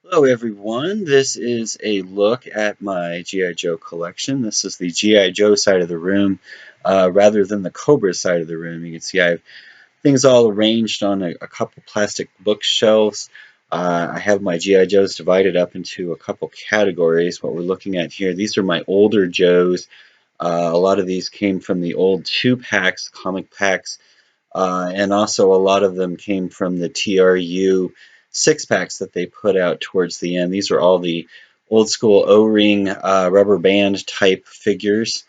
Hello everyone, this is a look at my G.I. Joe collection. This is the G.I. Joe side of the room rather than the Cobra side of the room. You can see I have things all arranged on a couple plastic bookshelves. I have my G.I. Joes divided up into a couple categories. What we're looking at here, these are my older Joes. A lot of these came from the old 2-packs, comic packs, and also a lot of them came from the TRU 6-packs that they put out towards the end. These are all the old school O-ring rubber band type figures.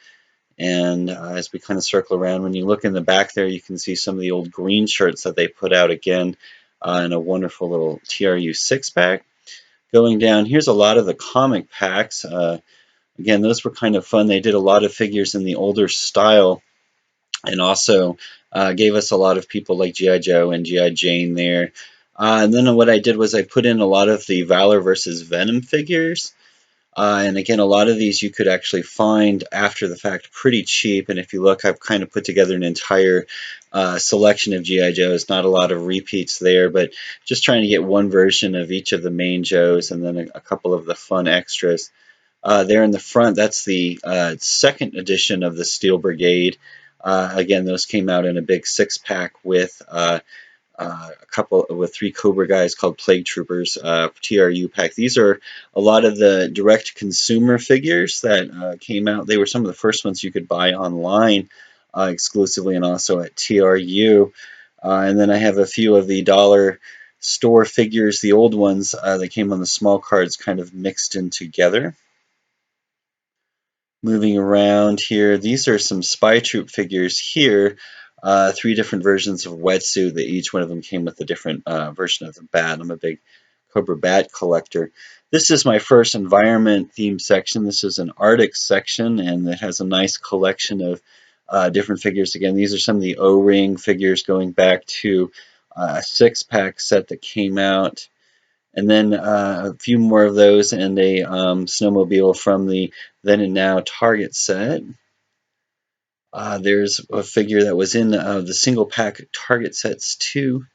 And as we kind of circle around, when you look in the back there, you can see some of the old green shirts that they put out again in a wonderful little TRU 6-pack. Going down, here's a lot of the comic packs. Again, those were kind of fun. They did a lot of figures in the older style, and also gave us a lot of people like G.I. Joe and G.I. Jane there. And then what I did was I put in a lot of the Valor versus Venom figures. And again, a lot of these you could actually find after the fact pretty cheap. And if you look, I've kind of put together an entire selection of G.I. Joes. Not a lot of repeats there, but just trying to get one version of each of the main Joes and then a couple of the fun extras. There in the front, that's the second edition of the Steel Brigade. Again, those came out in a big 6-pack with a couple with 3 Cobra guys called Plague Troopers, TRU pack. These are a lot of the direct consumer figures that came out. They were some of the first ones you could buy online exclusively and also at TRU. And then I have a few of the dollar store figures, the old ones that came on the small cards, kind of mixed in together. Moving around here, these are some Spy Troop figures here. 3 different versions of Wetsuit, that each one of them came with a different version of the bat. I'm a big Cobra bat collector. This is my first environment theme section. This is an Arctic section, and it has a nice collection of different figures. Again, these are some of the O-ring figures going back to a 6-pack set that came out. And then a few more of those and a snowmobile from the Then and Now Target set. There's a figure that was in the single pack Target sets too.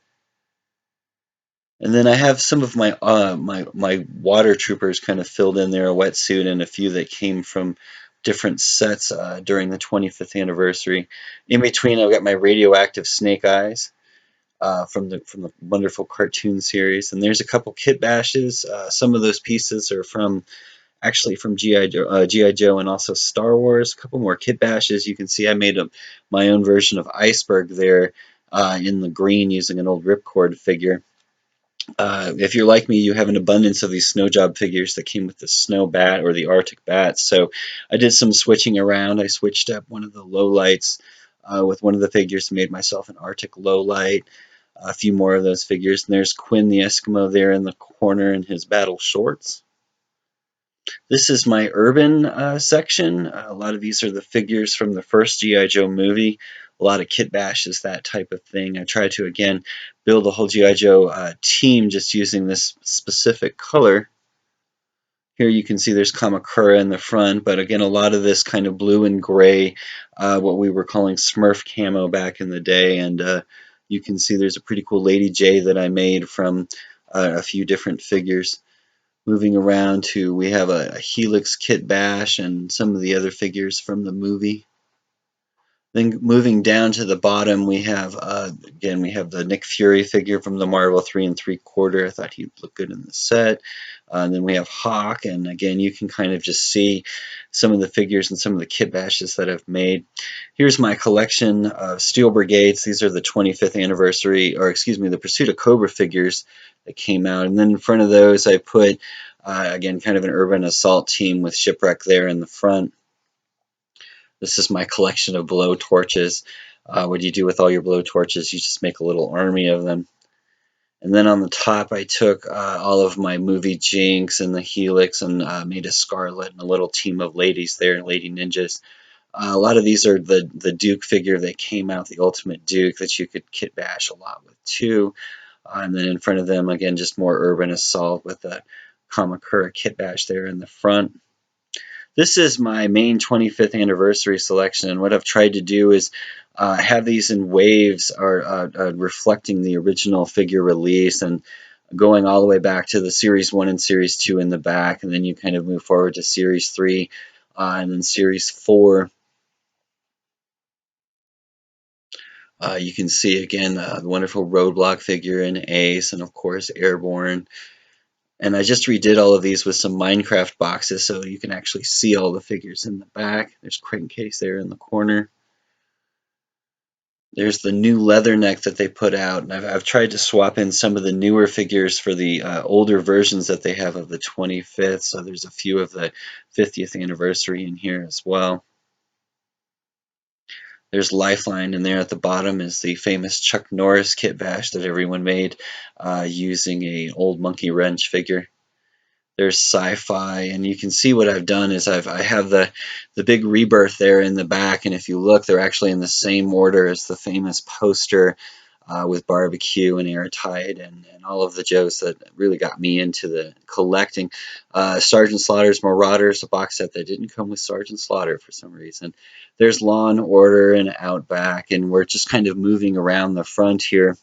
And then I have some of my my water troopers kind of filled in there, a wetsuit and a few that came from different sets during the 25th anniversary. In between, I've got my Radioactive Snake Eyes. From the wonderful cartoon series, and there's a couple kit bashes. Some of those pieces are actually from G.I. Joe and also Star Wars. A couple more kit bashes. You can see I made my own version of Iceberg there in the green using an old Ripcord figure. If you're like me, you have an abundance of these snow job figures that came with the snow bat or the Arctic bat. So I did some switching around. I switched up one of the low lights with one of the figures, made myself an Arctic low light. A few more of those figures. And there's Quinn the Eskimo there in the corner in his battle shorts. This is my urban section. A lot of these are the figures from the first G.I. Joe movie. A lot of kit bashes, that type of thing. I try to, again, build a whole G.I. Joe team just using this specific color. Here you can see there's Kamakura in the front, but again, a lot of this kind of blue and gray, what we were calling Smurf camo back in the day. And you can see there's a pretty cool Lady J that I made from a few different figures. Moving around to, we have a Helix kit bash and some of the other figures from the movie. Then moving down to the bottom, we have, again, we have the Nick Fury figure from the Marvel 3 3/4. I thought he'd look good in the set. And then we have Hawk, and again, you can kind of just see some of the figures and some of the kit bashes that I've made. Here's my collection of Steel Brigades. These are the 25th anniversary, or excuse me, the Pursuit of Cobra figures that came out. And then in front of those, I put, again, kind of an urban assault team with Shipwreck there in the front. This is my collection of blowtorches. What do you do with all your blowtorches? You just make a little army of them. And then on the top, I took all of my movie Jinx and the Helix and made a Scarlet and a little team of ladies there, Lady Ninjas. A lot of these are the Duke figure that came out, the Ultimate Duke, that you could kit bash a lot with too. And then in front of them, again, just more urban assault with a Kamakura kit bash there in the front. This is my main 25th anniversary selection, and what I've tried to do is have these in waves, or reflecting the original figure release, and going all the way back to the Series 1 and Series 2 in the back, and then you kind of move forward to Series 3 and then Series 4. You can see again the wonderful Roadblock figure in Ace, and of course Airborne. And I just redid all of these with some Minecraft boxes so you can actually see all the figures in the back. There's Crankcase there in the corner. There's the new leather neck that they put out, and I've tried to swap in some of the newer figures for the older versions that they have of the 25th. So there's a few of the 50th anniversary in here as well. There's Lifeline, and there at the bottom is the famous Chuck Norris kit bash that everyone made using a old Monkey Wrench figure. There's Sci-Fi, and you can see what I've done is I have the big rebirth there in the back, and if you look, they're actually in the same order as the famous poster with Barbecue and Airtight and all of the jokes that really got me into the collecting. Sergeant Slaughter's Marauders, a box set that didn't come with Sergeant Slaughter for some reason. There's Law and Order and Outback, and we're just kind of moving around the front here.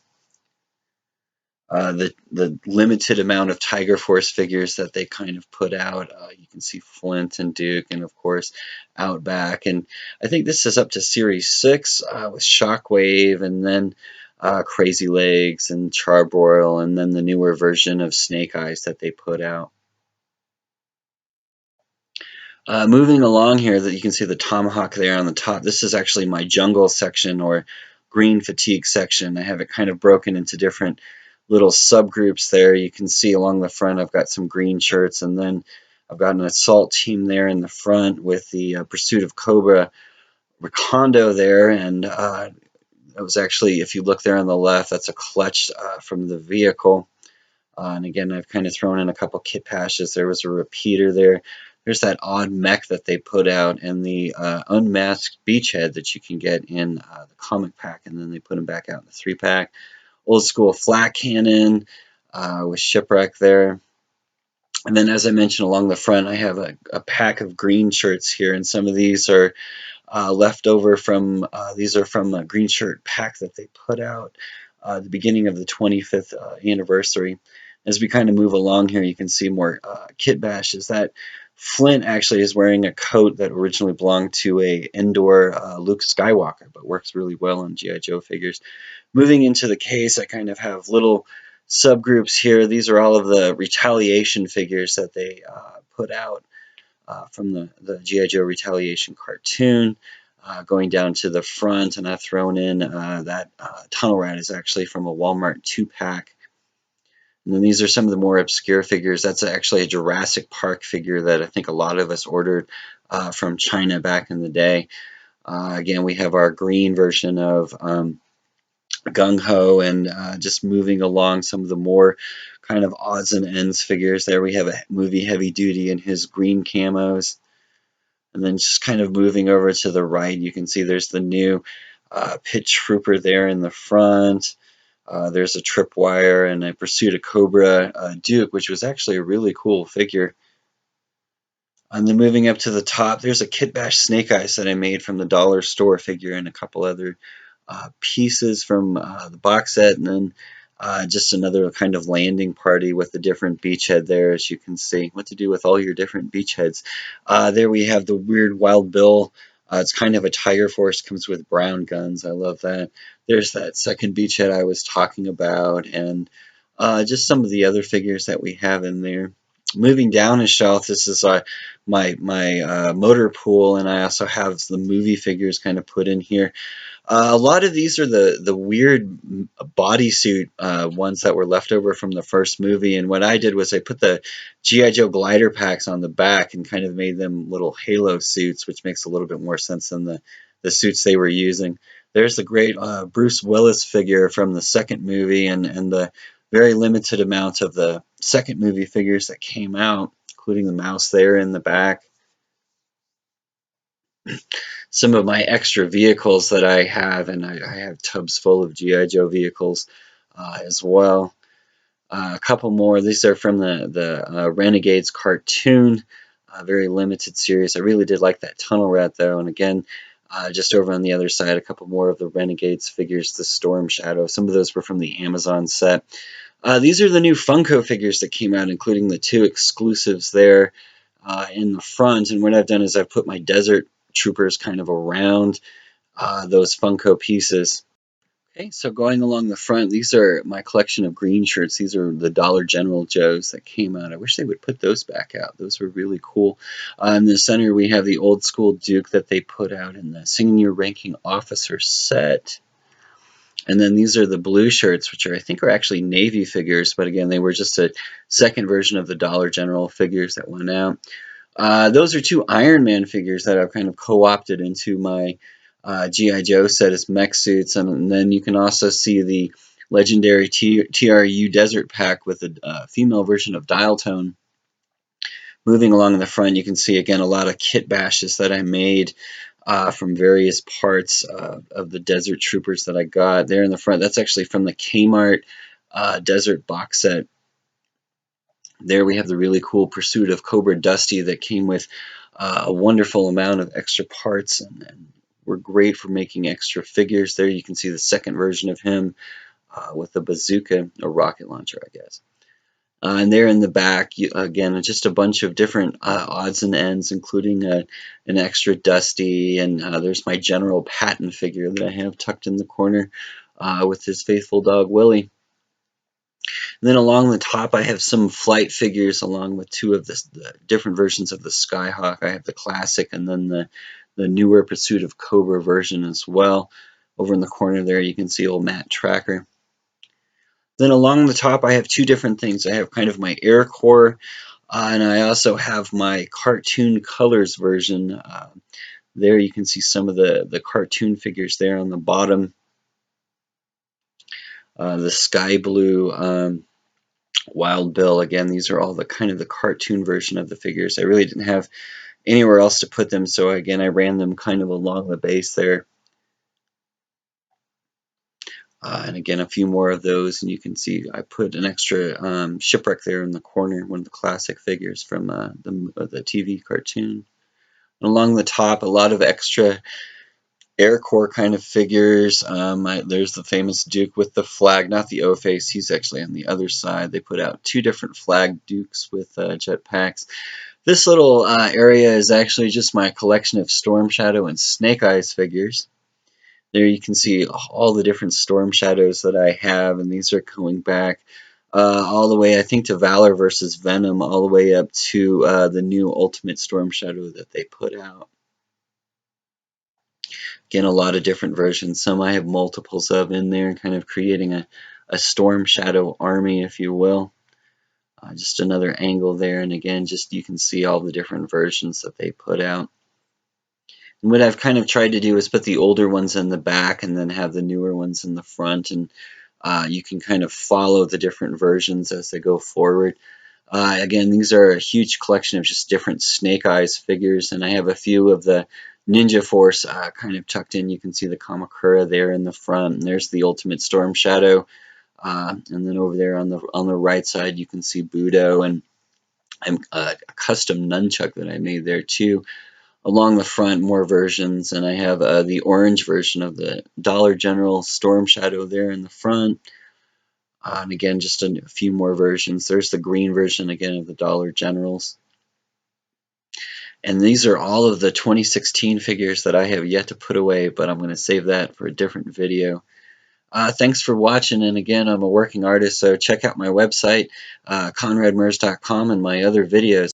The limited amount of Tiger Force figures that they kind of put out. You can see Flint and Duke, and of course Outback. And I think this is up to Series 6 with Shockwave, and then Crazy Legs and Charbroil, and then the newer version of Snake Eyes that they put out. Moving along here, that you can see the Tomahawk there on the top. This is actually my jungle section or green fatigue section. I have it kind of broken into different little subgroups there. You can see along the front I've got some green shirts, and then I've got an assault team there in the front with the Pursuit of Cobra Recondo there, and that was actually, if you look there on the left, that's a clutch from the vehicle. And again, I've kind of thrown in a couple kit patches. There was a repeater there. There's that odd mech that they put out, and the unmasked beachhead that you can get in the comic pack, and then they put them back out in the 3-pack. Old school flat cannon with Shipwreck there. And then, as I mentioned, along the front, I have a pack of green shirts here, and some of these are left over from, these are from a green shirt pack that they put out at the beginning of the 25th anniversary. As we kind of move along here, you can see more kit bashes. That Flint actually is wearing a coat that originally belonged to a Endor Luke Skywalker, but works really well on G.I. Joe figures. Moving into the case, I kind of have little subgroups here. These are all of the Retaliation figures that they put out from the G.I. Joe Retaliation cartoon. Going down to the front, and I've thrown in that Tunnel Rat is actually from a Walmart 2-pack. And then these are some of the more obscure figures. That's actually a Jurassic Park figure that I think a lot of us ordered from China back in the day. Again, we have our green version of Gung Ho, and just moving along some of the more kind of odds and ends figures. There we have a movie Heavy Duty in his green camos. And then just kind of moving over to the right, you can see there's the new Pit Trooper there in the front. There's a Tripwire and a Pursuit of Cobra Duke, which was actually a really cool figure. And then moving up to the top, there's a Kit Bash Snake Eyes that I made from the dollar store figure, and a couple other pieces from the box set, and then just another kind of landing party with the different beachhead there, as you can see. What to do with all your different beachheads. There we have the weird Wild Bill. It's kind of a Tiger Force, comes with brown guns. I love that. There's that second beachhead I was talking about, and just some of the other figures that we have in there. Moving down a shelf, this is my motor pool, and I also have the movie figures kind of put in here. A lot of these are the weird bodysuit ones that were left over from the first movie, and what I did was I put the G.I. Joe glider packs on the back and kind of made them little Halo suits, which makes a little bit more sense than the suits they were using. There's the great Bruce Willis figure from the second movie, and the very limited amount of the second movie figures that came out, including the mouse there in the back. Some of my extra vehicles that I have, and I have tubs full of G.I. Joe vehicles as well. A couple more. These are from the Renegades cartoon, very limited series. I really did like that Tunnel Rat though, and again, just over on the other side, a couple more of the Renegades figures, the Storm Shadow. Some of those were from the Amazon set. These are the new Funko figures that came out, including the 2 exclusives there in the front. And what I've done is I've put my Desert Troopers kind of around those Funko pieces. Okay, so going along the front, these are my collection of green shirts. These are the Dollar General Joes that came out. I wish they would put those back out. Those were really cool. In the center, we have the old school Duke that they put out in the Senior Ranking Officer set. And then these are the blue shirts, which I think are actually Navy figures, but again, they were just a second version of the Dollar General figures that went out. Those are 2 Iron Man figures that I've kind of co-opted into my G.I. Joe set as mech suits. And then you can also see the legendary TRU Desert Pack with a female version of Dial Tone. Moving along in the front, you can see again a lot of kit bashes that I made from various parts of the Desert Troopers that I got. There in the front, that's actually from the Kmart Desert box set. There we have the really cool Pursuit of Cobra Dusty that came with a wonderful amount of extra parts and were great for making extra figures. There you can see the second version of him with a bazooka, a rocket launcher, I guess. And there in the back, again, just a bunch of different odds and ends, including an extra Dusty, and there's my General Patton figure that I have tucked in the corner with his faithful dog, Willie. And then along the top, I have some flight figures along with 2 of the different versions of the Skyhawk. I have the classic and then the newer Pursuit of Cobra version as well. Over in the corner there, you can see old Matt Tracker. Then along the top, I have 2 different things. I have kind of my Air Corps, and I also have my Cartoon Colors version. There you can see some of the cartoon figures there on the bottom. The Sky Blue Wild Bill, again, these are all the kind of the cartoon version of the figures. I really didn't have anywhere else to put them, so again, I ran them kind of along the base there. And again, a few more of those, and you can see I put an extra shipwreck there in the corner, one of the classic figures from the TV cartoon. And along the top, a lot of extra Air Corps kind of figures. There's the famous Duke with the flag, not the O-face, he's actually on the other side. They put out 2 different flag Dukes with jetpacks. This little area is actually just my collection of Storm Shadow and Snake Eyes figures. There you can see all the different Storm Shadows that I have, and these are going back all the way, I think, to Valor versus Venom, all the way up to the new Ultimate Storm Shadow that they put out. Again, a lot of different versions. Some I have multiples of in there, kind of creating a Storm Shadow army, if you will. Just another angle there, and again, just you can see all the different versions that they put out. And what I've kind of tried to do is put the older ones in the back and then have the newer ones in the front, and you can kind of follow the different versions as they go forward. Again, these are a huge collection of just different Snake Eyes figures, and I have a few of the Ninja Force kind of tucked in. You can see the Kamakura there in the front, and there's the Ultimate Storm Shadow, and then over there on the right side you can see Budo and a custom nunchuck that I made there too. Along the front, more versions, and I have the orange version of the Dollar General Storm Shadow there in the front. And again, just a few more versions. There's the green version again of the Dollar Generals. And these are all of the 2016 figures that I have yet to put away, but I'm going to save that for a different video. Thanks for watching, and again, I'm a working artist, so check out my website, conradmers.com, and my other videos.